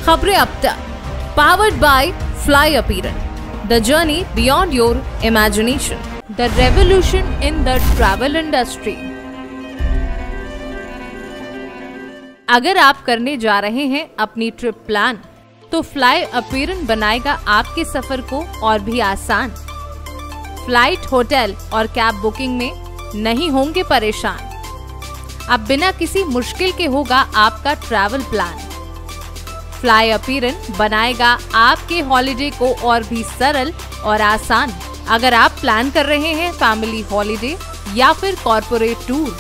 खबरें अब तक, powered by fly appearance, the journey beyond your imagination, the revolution in the travel industry. अगर आप करने जा रहे हैं अपनी ट्रिप प्लान, तो फ्लाई अपीयरेंस बनाएगा आपके सफर को और भी आसान। फ्लाइट, होटल और कैब बुकिंग में नहीं होंगे परेशान। अब बिना किसी मुश्किल के होगा आपका ट्रैवल प्लान। फ्लाई अपीयरेंस बनाएगा आपके हॉलिडे को और भी सरल और आसान। अगर आप प्लान कर रहे हैं फैमिली हॉलिडे या फिर कॉर्पोरेट टूर,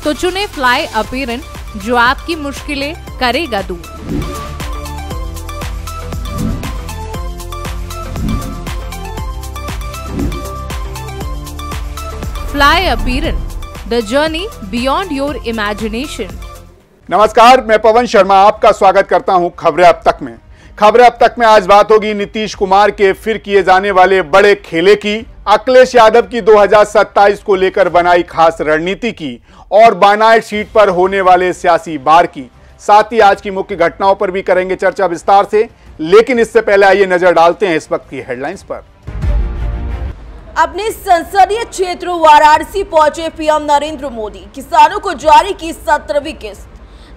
तो चुने फ्लाई अपीयरेंस, जो आपकी मुश्किलें करेगा दूर। Fly appearance, the journey beyond your imagination. नमस्कार, मैं पवन शर्मा आपका स्वागत करता हूं खबरें अब तक में। खबरें अब तक में आज बात होगी नीतीश कुमार के फिर किए जाने वाले बड़े खेले की, अखिलेश यादव की 2027 को लेकर बनाई खास रणनीति की और बानायट सीट पर होने वाले सियासी बार की। साथ ही आज की मुख्य घटनाओं पर भी करेंगे चर्चा विस्तार से, लेकिन इससे पहले आइए नजर डालते हैं इस वक्त की हेडलाइंस पर। अपने संसदीय क्षेत्र वाराणसी पहुंचे पीएम नरेंद्र मोदी, किसानों को जारी की 17वीं किस्त।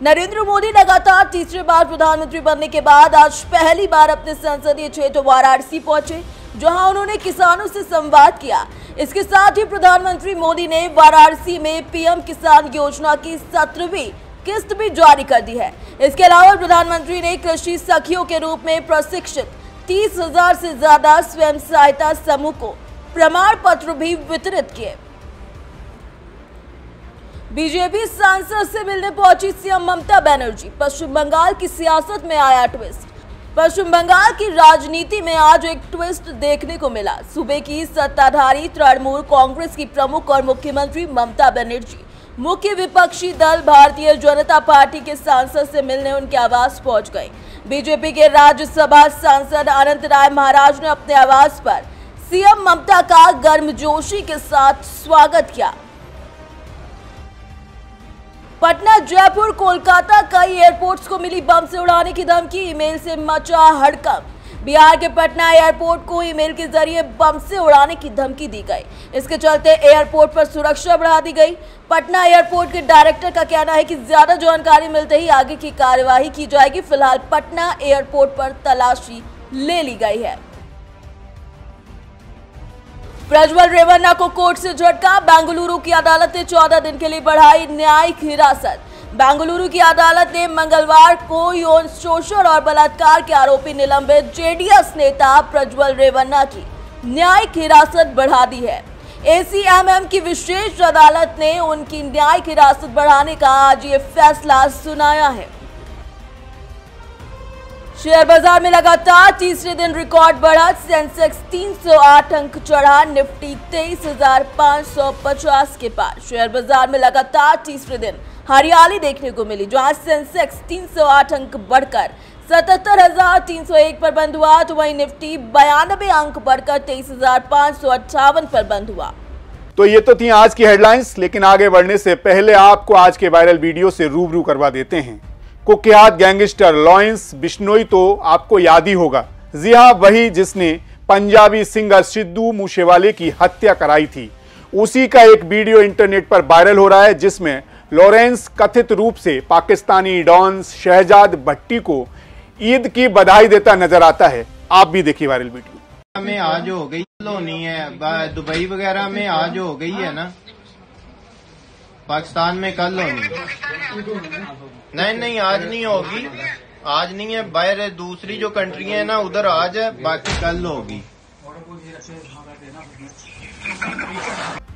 नरेंद्र मोदी लगातार तीसरी बार प्रधानमंत्री बनने के बाद आज पहली बार अपने संसदीय क्षेत्र वाराणसी पहुंचे, जहां उन्होंने किसानों से संवाद किया। इसके साथ ही प्रधानमंत्री मोदी ने वाराणसी में पीएम किसान योजना की 17वीं किस्त भी जारी कर दी है। इसके अलावा प्रधानमंत्री ने कृषि सखियों के रूप में प्रशिक्षित 30,000 से ज्यादा स्वयं सहायता समूह को प्रमाण पत्र भी वितरित किए। बीजेपी सांसद से मिलने पहुंची सीएम ममता बनर्जी, पश्चिम बंगाल की सियासत में आया ट्विस्ट। पश्चिम बंगाल की राजनीति में आज एक ट्विस्ट देखने को मिला। सूबे की सत्ताधारी तृणमूल कांग्रेस की प्रमुख और मुख्यमंत्री ममता बनर्जी मुख्य विपक्षी दल भारतीय जनता पार्टी के सांसद से मिलने उनके आवास पहुंच गए। बीजेपी के राज्यसभा सांसद अनंत राय महाराज ने अपने आवास पर सीएम ममता का गर्मजोशी के साथ स्वागत किया। पटना, जयपुर, कोलकाता कई एयरपोर्ट्स को मिली बम से उड़ाने की धमकी, ईमेल से मचा हड़कंप। बिहार के पटना एयरपोर्ट को ईमेल के जरिए बम से उड़ाने की धमकी दी गई। इसके चलते एयरपोर्ट पर सुरक्षा बढ़ा दी गई। पटना एयरपोर्ट के डायरेक्टर का कहना है कि ज्यादा जानकारी मिलते ही आगे की कार्यवाही की जाएगी। फिलहाल पटना एयरपोर्ट पर तलाशी ले ली गई है। प्रज्वल रेवन्ना को कोर्ट से झटका, बेंगलुरु की अदालत ने 14 दिन के लिए बढ़ाई न्यायिक हिरासत। बेंगलुरु की अदालत ने मंगलवार को यौन शोषण और बलात्कार के आरोपी निलंबित जेडीएस नेता प्रज्वल रेवन्ना की न्यायिक हिरासत बढ़ा दी है। एसीएमएम की विशेष अदालत ने उनकी न्यायिक हिरासत बढ़ाने का आज ये फैसला सुनाया है। शेयर बाजार में लगातार तीसरे दिन रिकॉर्ड बढ़ा। सेंसेक्स 308 अंक चढ़ा, निफ्टी 23,550 के पार। शेयर बाजार में लगातार तीसरे दिन हरियाली देखने को मिली, जहां सेंसेक्स 308 अंक बढ़कर 77,301 पर बंद हुआ, तो वहीं निफ्टी 92 अंक बढ़कर 23,558 पर बंद हुआ। तो ये तो थी आज की हेडलाइंस, लेकिन आगे बढ़ने से पहले आपको आज के वायरल वीडियो से रूबरू करवा देते हैं। कुख्यात गैंगस्टर लॉरेंस बिश्नोई तो आपको याद ही होगा। जी हां, वही जिसने पंजाबी सिंगर सिद्धू मूसेवाले की हत्या कराई थी। उसी का एक वीडियो इंटरनेट पर वायरल हो रहा है, जिसमें लॉरेंस कथित रूप से पाकिस्तानी डॉन शहजाद भट्टी को ईद की बधाई देता नजर आता है। आप भी देखिए वायरल वीडियो। में आज हो गई होनी है, दुबई वगैरह में आज हो गई है ना, पाकिस्तान में कल होनी। नहीं आज नहीं होगी, आज नहीं है। बाहर दूसरी जो कंट्री है ना, उधर आज है, बाकी कल होगी।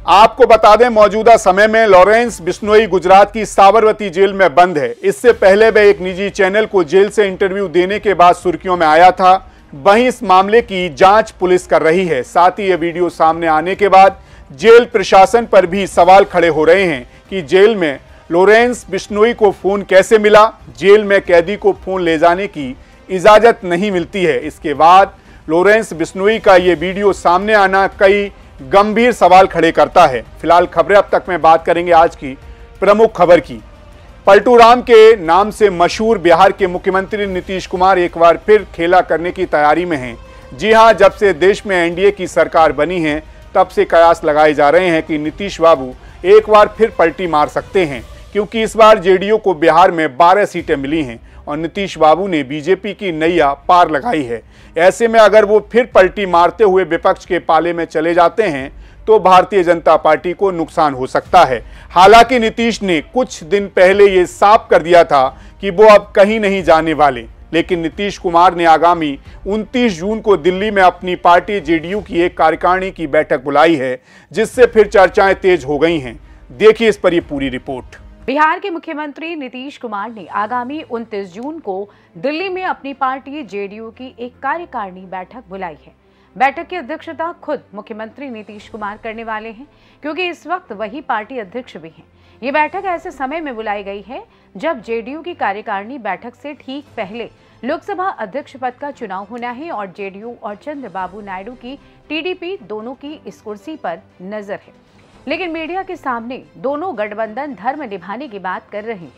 आपको बता दें, मौजूदा समय में लॉरेंस बिश्नोई गुजरात की साबरमती जेल में बंद है। इससे पहले वह एक निजी चैनल को जेल से इंटरव्यू देने के बाद सुर्खियों में आया था। वहीं इस मामले की जांच पुलिस कर रही है। साथ ही यह वीडियो सामने आने के बाद जेल प्रशासन पर भी सवाल खड़े हो रहे हैं कि जेल में लॉरेंस बिश्नोई को फोन कैसे मिला। जेल में कैदी को फोन ले जाने की इजाजत नहीं मिलती है। इसके बाद लॉरेंस बिश्नोई का ये वीडियो सामने आना कई गंभीर सवाल खड़े करता है। फिलहाल खबरें अब तक में बात करेंगे आज की प्रमुख खबर की। पलटू राम के नाम से मशहूर बिहार के मुख्यमंत्री नीतीश कुमार एक बार फिर खेला करने की तैयारी में हैं। जी हां, जब से देश में एनडीए की सरकार बनी है तब से कयास लगाए जा रहे हैं कि नीतीश बाबू एक बार फिर पलटी मार सकते हैं, क्योंकि इस बार जेडीयू को बिहार में 12 सीटें मिली हैं और नीतीश बाबू ने बीजेपी की नैया पार लगाई है। ऐसे में अगर वो फिर पलटी मारते हुए विपक्ष के पाले में चले जाते हैं तो भारतीय जनता पार्टी को नुकसान हो सकता है। हालांकि नीतीश ने कुछ दिन पहले ये साफ कर दिया था कि वो अब कहीं नहीं जाने वाले, लेकिन नीतीश कुमार ने आगामी 29 जून को दिल्ली में अपनी पार्टी जेडीयू की एक कार्यकारिणी की बैठक बुलाई है, जिससे फिर चर्चाएं तेज हो गई हैं। देखिए इस पर ये पूरी रिपोर्ट। बिहार के मुख्यमंत्री नीतीश कुमार ने आगामी 29 जून को दिल्ली में अपनी पार्टी जेडीयू की एक कार्यकारिणी बैठक बुलाई है। बैठक की अध्यक्षता खुद मुख्यमंत्री नीतीश कुमार करने वाले हैं, क्योंकि इस वक्त वही पार्टी अध्यक्ष भी हैं। ये बैठक ऐसे समय में बुलाई गई है जब जेडीयू की कार्यकारिणी बैठक से ठीक पहले लोकसभा अध्यक्ष पद का चुनाव होना है और जेडीयू और चंद्रबाबू नायडू की टीडीपी दोनों की इस कुर्सी पर नजर है। लेकिन मीडिया के सामने दोनों गठबंधन धर्म निभाने की बात कर रहे हैं।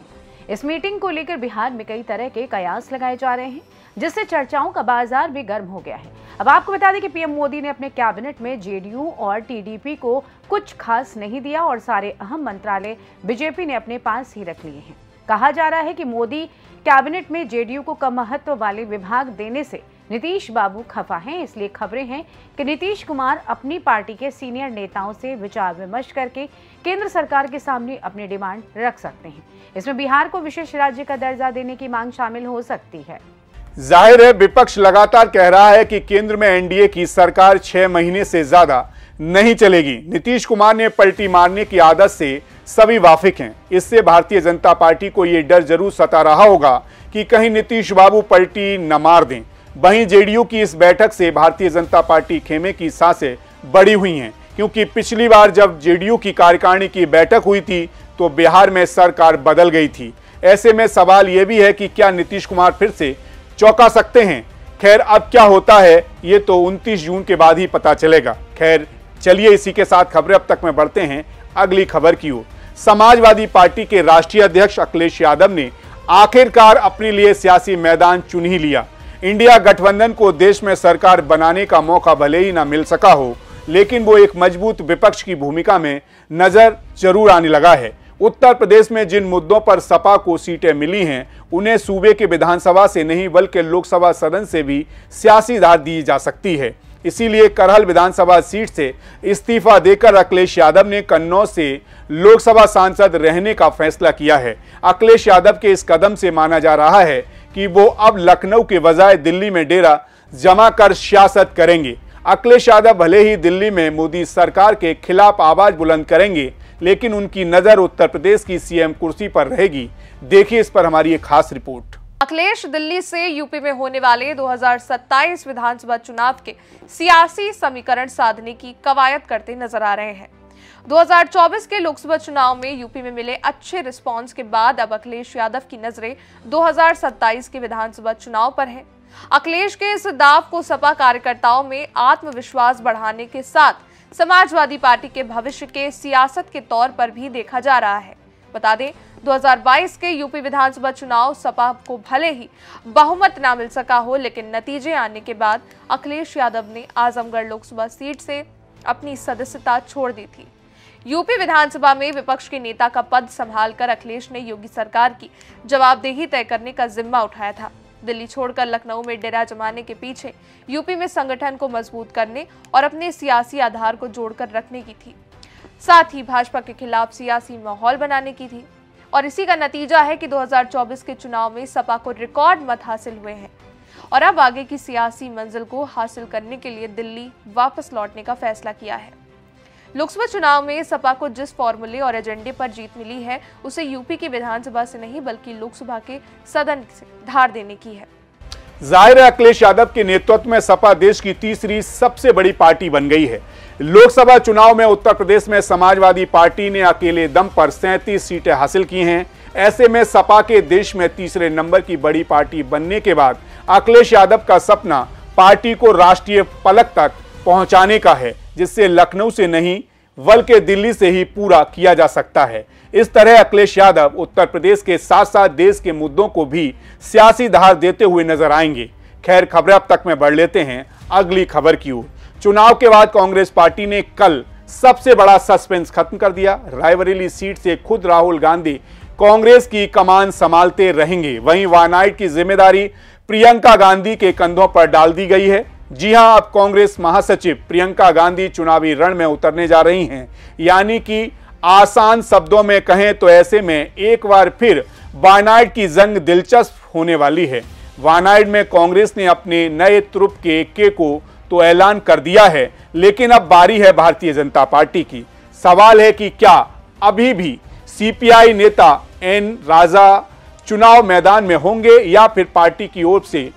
इस मीटिंग को लेकर बिहार में कई तरह के कयास लगाए जा रहे हैं, जिससे चर्चाओं का बाजार भी गर्म हो गया है। अब आपको बता दें कि पीएम मोदी ने अपने कैबिनेट में जेडीयू और टीडीपी को कुछ खास नहीं दिया और सारे अहम मंत्रालय बीजेपी ने अपने पास ही रख लिए हैं। कहा जा रहा है कि मोदी कैबिनेट में जेडीयू को कम महत्व वाले विभाग देने से नीतीश बाबू खफा हैं। इसलिए खबरें हैं कि नीतीश कुमार अपनी पार्टी के सीनियर नेताओं से विचार विमर्श करके केंद्र सरकार के सामने अपनी डिमांड रख सकते हैं। इसमें बिहार को विशेष राज्य का दर्जा देने की मांग शामिल हो सकती है। जाहिर है विपक्ष लगातार कह रहा है कि केंद्र में एनडीए की सरकार 6 महीने से ज्यादा नहीं चलेगी। नीतीश कुमार ने पलटी मारने की आदत से सभी वाकिफ हैं। इससे भारतीय जनता पार्टी को यह डर जरूर सता रहा होगा कि कहीं नीतीश बाबू पलटी न मार दें। वहीं जेडीयू की इस बैठक से भारतीय जनता पार्टी खेमे की सांसें बड़ी हुई हैं, क्योंकि पिछली बार जब जेडीयू की कार्यकारिणी की बैठक हुई थी तो बिहार में सरकार बदल गई थी। ऐसे में सवाल यह भी है कि क्या नीतीश कुमार फिर से चौंका सकते हैं। खैर अब क्या होता है ये तो 29 जून के बाद ही पता चलेगा। खैर चलिए इसी के साथ खबरें अब तक में बढ़ते हैं अगली खबर की ओर। समाजवादी पार्टी के राष्ट्रीय अध्यक्ष अखिलेश यादव ने आखिरकार अपने लिए सियासी मैदान चुन ही लिया। इंडिया गठबंधन को देश में सरकार बनाने का मौका भले ही ना मिल सका हो, लेकिन वो एक मजबूत विपक्ष की भूमिका में नजर जरूर आने लगा है। उत्तर प्रदेश में जिन मुद्दों पर सपा को सीटें मिली हैं उन्हें सूबे के विधानसभा से नहीं बल्कि लोकसभा सदन से भी सियासी धार दी जा सकती है। इसीलिए करहल विधानसभा सीट से इस्तीफा देकर अखिलेश यादव ने कन्नौज से लोकसभा सांसद रहने का फैसला किया है। अखिलेश यादव के इस कदम से माना जा रहा है कि वो अब लखनऊ के बजाय दिल्ली में डेरा जमा कर सियासत करेंगे। अखिलेश यादव भले ही दिल्ली में मोदी सरकार के खिलाफ आवाज बुलंद करेंगे, लेकिन उनकी नजर उत्तर प्रदेश की सीएम कुर्सी पर रहेगी। देखिए इस पर हमारी एक खास रिपोर्ट। अखिलेश दिल्ली से यूपी में होने वाले 2027 विधानसभा चुनाव के सियासी समीकरण साधने की कवायद करते नजर आ रहे हैं। 2024 के लोकसभा चुनाव में यूपी में मिले अच्छे रिस्पांस के बाद अब अखिलेश यादव की नजरें 2027 के विधानसभा चुनाव पर है। अखिलेश के इस दाव को सपा कार्यकर्ताओं में आत्मविश्वास बढ़ाने के साथ समाजवादी पार्टी के भविष्य के सियासत के तौर पर भी देखा जा रहा है। बता दें 2022 के यूपी विधानसभा चुनाव सपा को भले ही बहुमत ना मिल सका हो, लेकिन नतीजे आने के बाद अखिलेश यादव ने आजमगढ़ लोकसभा सीट से अपनी सदस्यता छोड़ दी थी। यूपी विधानसभा में विपक्ष के नेता का पद संभालकर अखिलेश ने योगी सरकार की जवाबदेही तय करने का जिम्मा उठाया था। दिल्ली छोड़कर लखनऊ में डेरा जमाने के पीछे यूपी में संगठन को मजबूत करने और अपने सियासी आधार को जोड़कर रखने की थी, साथ ही भाजपा के खिलाफ सियासी माहौल बनाने की थी। और इसी का नतीजा है कि 2024 के चुनाव में सपा को रिकॉर्ड मत हासिल हुए हैं और अब आगे की सियासी मंजिल को हासिल करने के लिए दिल्ली वापस लौटने का फैसला किया है। लोकसभा चुनाव में सपा को जिस फॉर्मूले और एजेंडे पर जीत मिली है उसे यूपी की विधानसभा से नहीं बल्कि लोकसभा के सदन से धार देने की है। जाहिर है अखिलेश यादव के नेतृत्व में सपा देश की तीसरी सबसे बड़ी पार्टी बन गई है। लोकसभा चुनाव में उत्तर प्रदेश में समाजवादी पार्टी ने अकेले दम पर 37 सीटें हासिल की हैं। ऐसे में सपा के देश में तीसरे नंबर की बड़ी पार्टी बनने के बाद अखिलेश यादव का सपना पार्टी को राष्ट्रीय पलक तक पहुंचाने का है, जिससे लखनऊ से नहीं बल्कि दिल्ली से ही पूरा किया जा सकता है। इस तरह अखिलेश यादव उत्तर प्रदेश के साथ साथ देश के मुद्दों को भी सियासी धार देते हुए नजर आएंगे। खैर, खबरें अब तक में बढ़ लेते हैं अगली खबर की ओर। चुनाव के बाद कांग्रेस पार्टी ने कल सबसे बड़ा सस्पेंस खत्म कर दिया। रायबरेली सीट से खुद राहुल गांधी कांग्रेस की कमान संभालते रहेंगे। वहीं वायनाड की जिम्मेदारी प्रियंका गांधी के कंधों पर डाल दी गई है। जी हां, अब कांग्रेस महासचिव प्रियंका गांधी चुनावी रण में उतरने जा रही हैं। यानी कि आसान शब्दों में कहें तो ऐसे में एक बार फिर वायनाड की जंग दिलचस्प होने वाली है। वायनाड में कांग्रेस ने अपने नए तुरुप के एक्के को तो ऐलान कर दिया है, लेकिन अब बारी है भारतीय जनता पार्टी की। सवाल है कि क्या अभी भी सीपीआई नेता एन राजा चुनाव मैदान में होंगे या फिर पार्टी की ओर से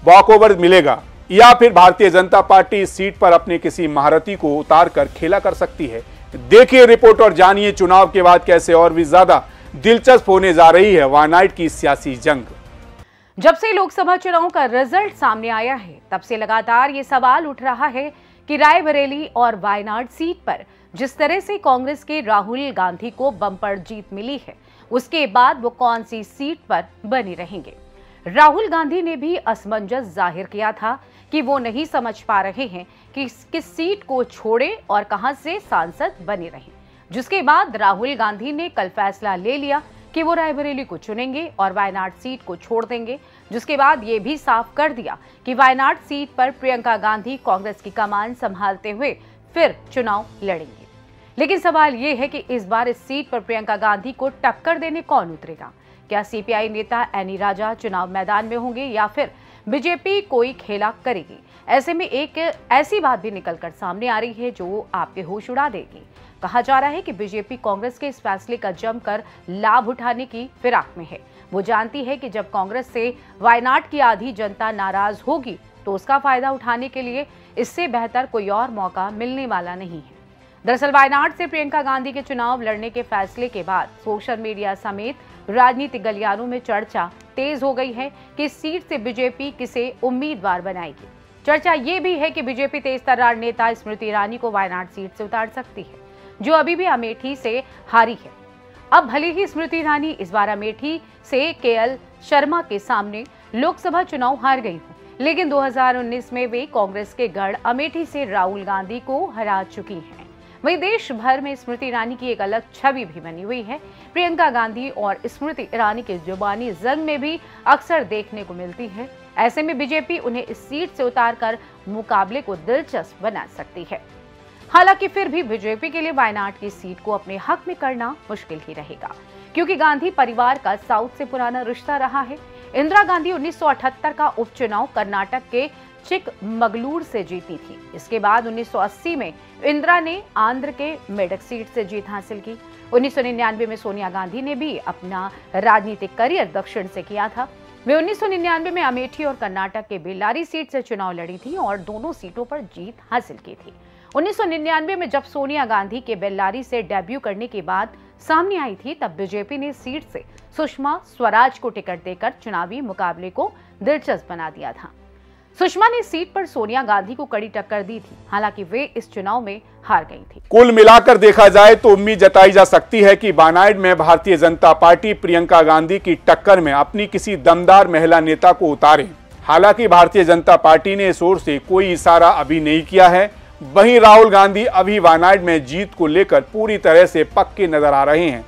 वॉकओवर मिलेगा, या फिर भारतीय जनता पार्टी इस सीट पर अपने किसी महारथी को उतार कर खेला कर सकती है। देखिए रिपोर्ट और जानिए चुनाव के बाद कैसे और भी ज्यादा दिलचस्प होने जा रही है वायनाड की सियासी जंग। जब से लोकसभा चुनाव का रिजल्ट सामने आया है, तब से लगातार ये सवाल उठ रहा है कि रायबरेली और वायनाड सीट पर जिस तरह से कांग्रेस के राहुल गांधी को बम्पर जीत मिली है, उसके बाद वो कौन सी सीट पर बने रहेंगे। राहुल गांधी ने भी असमंजस जाहिर किया था कि वो नहीं समझ पा रहे हैं कि किस सीट को छोड़े और कहां से सांसद बने रहें। जिसके बाद राहुल गांधी ने कल फैसला ले लिया कि वो रायबरेली को चुनेंगे और वायनाड सीट को छोड़ देंगे। जिसके बाद ये भी साफ कर दिया कि वायनाड सीट पर प्रियंका गांधी कांग्रेस की कमान संभालते हुए फिर चुनाव लड़ेंगे। लेकिन सवाल ये है कि इस बार इस सीट पर प्रियंका गांधी को टक्कर देने कौन उतरेगा। क्या सीपीआई नेता एनी राजा चुनाव मैदान में होंगे या फिर बीजेपी कोई खेला करेगी। ऐसे में एक ऐसी बात भी निकलकर सामने आ रही है जो आपके होश उड़ा देगी। कहा जा रहा है कि बीजेपी कांग्रेस के इस फैसले का जमकर लाभ उठाने की फिराक में है। वो जानती है कि जब कांग्रेस से वायनाड की आधी जनता नाराज होगी तो उसका फायदा उठाने के लिए इससे बेहतर कोई और मौका मिलने वाला नहीं है। दरअसल वायनाड से प्रियंका गांधी के चुनाव लड़ने के फैसले के बाद सोशल मीडिया समेत राजनीतिक गलियारों में चर्चा तेज हो गई है कि इस सीट से बीजेपी किसे उम्मीदवार बनाएगी। चर्चा ये भी है कि बीजेपी तेज तर्रार नेता स्मृति ईरानी को वायनाड सीट से उतार सकती है, जो अभी भी अमेठी से हारी है। अब भले ही स्मृति ईरानी इस बार अमेठी से केएल शर्मा के सामने लोकसभा चुनाव हार गई हो, लेकिन 2019 में वे कांग्रेस के गढ़ अमेठी से राहुल गांधी को हरा चुकी हैं। वहीं देश भर में स्मृति ईरानी की एक अलग छवि भी बनी हुई है। प्रियंका गांधी और स्मृति ईरानी की जुबानी जंग में भी अक्सर देखने को मिलती है। ऐसे में बीजेपी उन्हें इस सीट से उतारकर मुकाबले को दिलचस्प बना सकती है। हालांकि फिर भी बीजेपी के लिए वायनाड की सीट को अपने हक में करना मुश्किल ही रहेगा, क्योंकि गांधी परिवार का साउथ से पुराना रिश्ता रहा है। इंदिरा गांधी 1978 का उपचुनाव कर्नाटक के चिकमगलूर से जीती थी। इसके बाद 1980 में इंदिरा ने आंध्र के मेडक सीट से जीत हासिल की। 1999 में सोनिया गांधी ने भी अपना राजनीतिक करियर दक्षिण से किया था। वे 1999 में अमेठी और कर्नाटक के बेल्लारी सीट से चुनाव लड़ी थी और दोनों सीटों पर जीत हासिल की थी। 1999 में जब सोनिया गांधी के बेल्लारी से डेब्यू करने के बाद सामने आई थी, तब बीजेपी ने सीट से सुषमा स्वराज को टिकट देकर चुनावी मुकाबले को दिलचस्प बना दिया था। सुषमा ने सीट पर सोनिया गांधी को कड़ी टक्कर दी थी, हालांकि वे इस चुनाव में हार गई थी। कुल मिलाकर देखा जाए तो उम्मीद जताई जा सकती है कि वायनाड में भारतीय जनता पार्टी प्रियंका गांधी की टक्कर में अपनी किसी दमदार महिला नेता को उतारे। हालांकि भारतीय जनता पार्टी ने इस ओर से कोई इशारा अभी नहीं किया है। वहीं राहुल गांधी अभी वायनाड में जीत को लेकर पूरी तरह से पक्के नजर आ रहे हैं।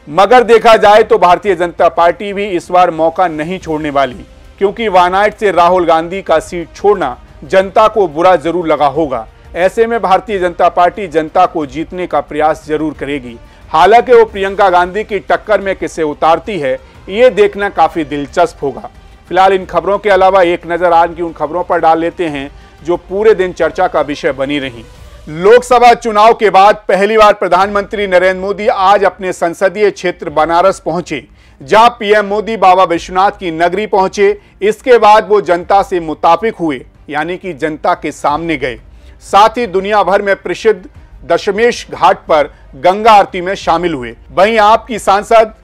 मगर देखा जाए तो भारतीय जनता पार्टी भी इस बार मौका नहीं छोड़ने वाली, क्योंकि वायनाड से राहुल गांधी का सीट छोड़ना जनता को बुरा जरूर लगा होगा। ऐसे में भारतीय जनता पार्टी जनता को जीतने का प्रयास जरूर करेगी। हालांकि वो प्रियंका गांधी की टक्कर में किसे उतारती है, ये देखना काफी दिलचस्प होगा। फिलहाल इन खबरों के अलावा एक नजर आज की उन खबरों पर डाल लेते हैं जो पूरे दिन चर्चा का विषय बनी रही। लोकसभा चुनाव के बाद पहली बार प्रधानमंत्री नरेंद्र मोदी आज अपने संसदीय क्षेत्र बनारस पहुंचे, जहां पीएम मोदी बाबा विश्वनाथ की नगरी पहुंचे। इसके बाद वो जनता से मुताबिक हुए, यानी कि जनता के सामने गए। साथ ही दुनिया भर में प्रसिद्ध दशमेश घाट पर गंगा आरती में शामिल हुए। वहीं आपकी सांसद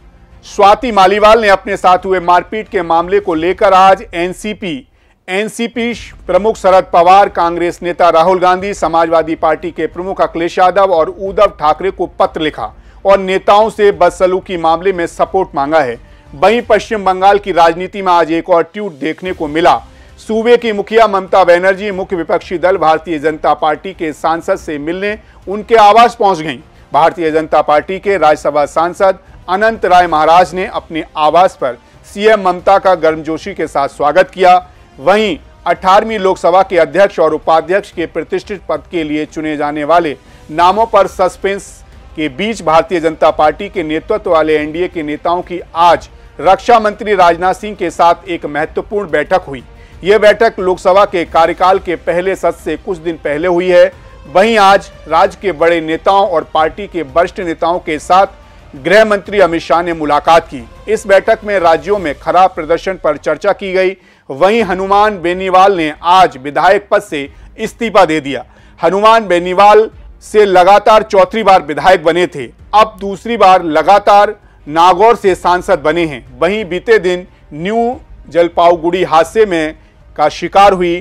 स्वाति मालीवाल ने अपने साथ हुए मारपीट के मामले को लेकर आज एनसीपी एनसीपी प्रमुख शरद पवार, कांग्रेस नेता राहुल गांधी, समाजवादी पार्टी के प्रमुख अखिलेश यादव और उद्धव ठाकरे को पत्र लिखा और नेताओं से बदसलूकी मामले में सपोर्ट मांगा है। वहीं पश्चिम बंगाल की राजनीति में आज एक और ट्वीट देखने को मिला। सूबे की मुखिया ममता बनर्जी मुख्य विपक्षी दल भारतीय जनता पार्टी के सांसद से मिलने उनके आवास पहुंच गईं। भारतीय जनता पार्टी के राज्यसभा सांसद अनंत राय महाराज ने अपने आवास पर सीएम ममता का गर्मजोशी के साथ स्वागत किया। वहीं 18वीं लोकसभा के अध्यक्ष और उपाध्यक्ष के प्रतिष्ठित पद के लिए चुने जाने वाले नामों पर सस्पेंस के बीच भारतीय जनता पार्टी के नेतृत्व वाले एनडीए के नेताओं की आज रक्षा मंत्री राजनाथ सिंह के साथ एक महत्वपूर्ण बैठक हुई। यह बैठक लोकसभा के कार्यकाल के पहले सत्र से कुछ दिन पहले हुई है। वहीं आज राज्य के बड़े नेताओं और पार्टी के वरिष्ठ नेताओं के साथ गृह मंत्री अमित शाह ने मुलाकात की। इस बैठक में राज्यों में खराब प्रदर्शन पर चर्चा की गई। वहीं हनुमान बेनीवाल ने आज विधायक पद से इस्तीफा दे दिया। हनुमान बेनीवाल से लगातार चौथी बार विधायक बने थे, अब दूसरी बार लगातार नागौर से सांसद बने हैं। वहीं बीते दिन न्यू जलपाईगुड़ी हादसे में का शिकार हुई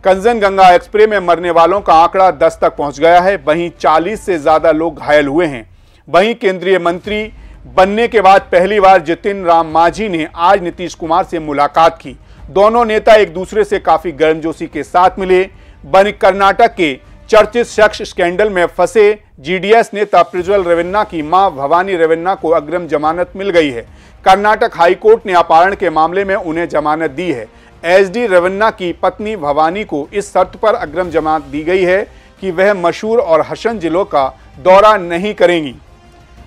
कंचनजंगा एक्सप्रेस में मरने वालों का आंकड़ा 10 तक पहुंच गया है। वहीं 40 से ज्यादा लोग घायल हुए हैं। वहीं केंद्रीय मंत्री बनने के बाद पहली बार जितिन राम मांझी ने आज नीतीश कुमार से मुलाकात की। दोनों नेता एक दूसरे से काफी गर्मजोशी के साथ मिले। वहीं कर्नाटक के चर्चित सेक्स स्कैंडल में फंसे जीडीएस नेता प्रज्वल रेवन्ना की मां भवानी रेवन्ना को अग्रिम जमानत मिल गई है। कर्नाटक हाईकोर्ट ने अपहरण के मामले में उन्हें जमानत दी है। एसडी रेवन्ना की पत्नी भवानी को इस शर्त पर अग्रिम जमानत दी गई है कि वह मशहूर और हसन जिलों का दौरा नहीं करेंगी।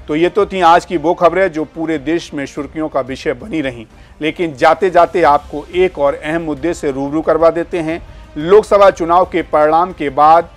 तो ये तो थी आज की वो खबरें जो पूरे देश में सुर्खियों का विषय बनी रहीं। लेकिन जाते जाते आपको एक और अहम मुद्दे से रूबरू करवा देते हैं। लोकसभा चुनाव के परिणाम के बाद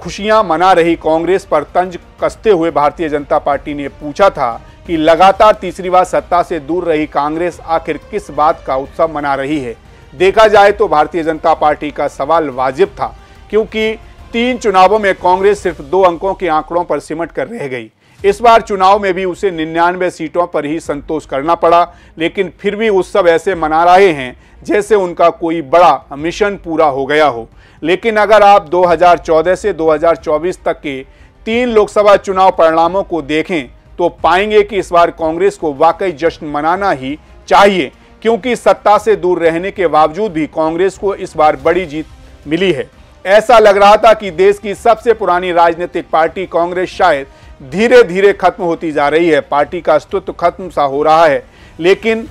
खुशियां मना रही कांग्रेस पर तंज कसते हुए भारतीय जनता पार्टी ने पूछा था कि लगातार तीसरी बार सत्ता से दूर रही कांग्रेस आखिर किस बात का उत्सव मना रही है। देखा जाए तो भारतीय जनता पार्टी का सवाल वाजिब था, क्योंकि 3 चुनावों में कांग्रेस सिर्फ 2 अंकों के आंकड़ों पर सिमट कर रह गई। इस बार चुनाव में भी उसे 99 सीटों पर ही संतोष करना पड़ा, लेकिन फिर भी उत्सव ऐसे मना रहे हैं जैसे उनका कोई बड़ा मिशन पूरा हो गया हो। लेकिन अगर आप 2014 से 2024 तक के 3 लोकसभा चुनाव परिणामों को देखें तो पाएंगे कि इस बार कांग्रेस को वाकई जश्न मनाना ही चाहिए, क्योंकि सत्ता से दूर रहने के बावजूद भी कांग्रेस को इस बार बड़ी जीत मिली है। ऐसा लग रहा था कि देश की सबसे पुरानी राजनीतिक पार्टी कांग्रेस शायद धीरे धीरे खत्म होती जा रही है, पार्टी का अस्तित्व खत्म सा हो रहा है। लेकिन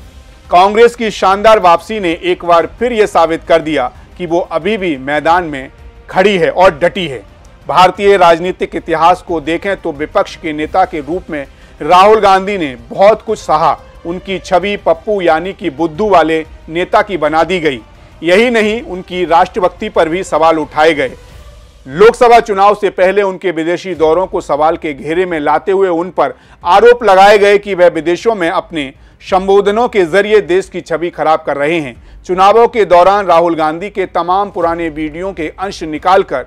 कांग्रेस की शानदार वापसी ने एक बार फिर यह साबित कर दिया कि वो अभी भी मैदान में खड़ी है और डटी है। भारतीय राजनीतिक इतिहास को देखें तो विपक्ष के नेता के रूप में राहुल गांधी ने बहुत कुछ सहा। उनकी छवि पप्पू यानी कि बुद्धू वाले नेता की बना दी गई। यही नहीं, उनकी राष्ट्रभक्ति पर भी सवाल उठाए गए। लोकसभा चुनाव से पहले उनके विदेशी दौरों को सवाल के घेरे में लाते हुए उन पर आरोप लगाए गए कि वह विदेशों में अपने संबोधनों के जरिए देश की छवि खराब कर रहे हैं। चुनावों के दौरान राहुल गांधी के तमाम पुराने वीडियो के अंश निकालकर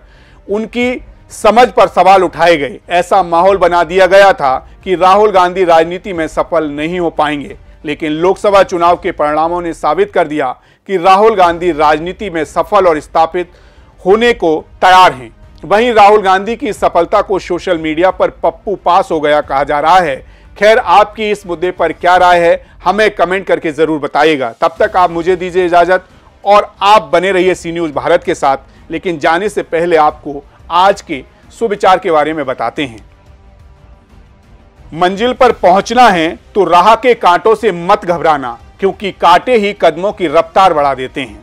उनकी समझ पर सवाल उठाए गए। ऐसा माहौल बना दिया गया था कि राहुल गांधी राजनीति में सफल नहीं हो पाएंगे। लेकिन लोकसभा चुनाव के परिणामों ने साबित कर दिया कि राहुल गांधी राजनीति में सफल और स्थापित होने को तैयार हैं। वहीं राहुल गांधी की सफलता को सोशल मीडिया पर पप्पू पास हो गया कहा जा रहा है। खैर, आपकी इस मुद्दे पर क्या राय है हमें कमेंट करके जरूर बताइएगा। तब तक आप मुझे दीजिए इजाजत और आप बने रहिए सी न्यूज भारत के साथ। लेकिन जाने से पहले आपको आज के सुविचार के बारे में बताते हैं। मंजिल पर पहुंचना है तो राह के कांटों से मत घबराना, क्योंकि कांटे ही कदमों की रफ्तार बढ़ा देते हैं।